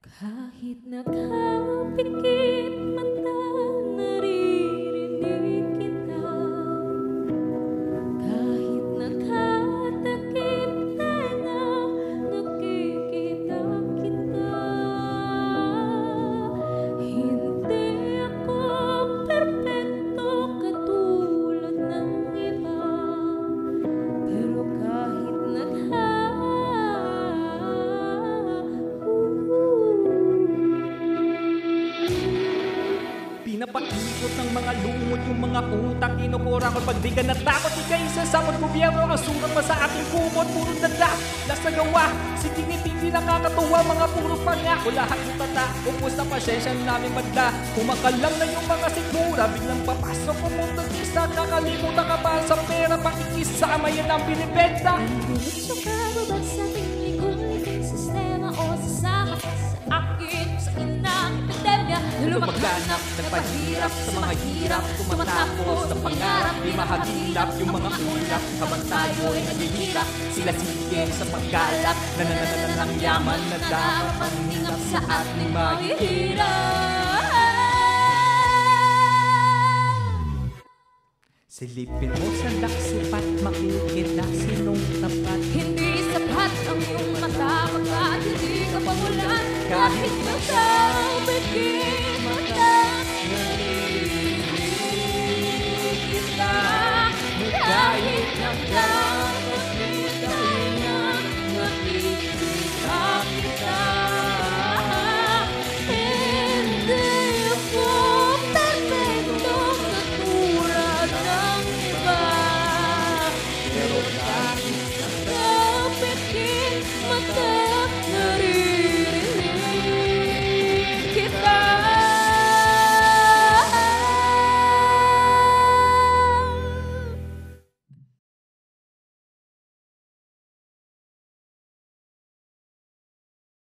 Kahit nakapikit mata, naririnig kita. Kahit nakatakip tenga, nakikita kita. Hindi ako perpekto katulad ng iba, pero kahit Pinapaikot ng mga lumot yung mga utak. Kinukura ko pag di ka natakot. Di ka isa sa gobyerno. Ang surat pa sa ating kumot. Puro dada, nasa gawa. Sige hindi nakakatuwa. Mga puro pangako. Lahat yung tata. Upos na pasensya namin magda. Kumakalang na yung mga sigura. Biglang papasok ko mundo isa. Kakalimutan ka ba sa pera? Pakikisama yan ang binibenta. Diretso ka babag sa ating likong sistema o sasama sa akin, sa inang epidemya na lumaganap, nagpahirap sa mga hirap, tumatapos ng pangarap, di mahagilap yung mga ulap habang tayo'y naghihirap. Sila sige sa pagkalap, nananananan ng yaman na dapat paningap sa ating mahihirap. Silipin mo sa laksipat, makikita sinong tapat. Hindi sapat ang iyong mata, pagkat hindi ka pamulan kahit magka.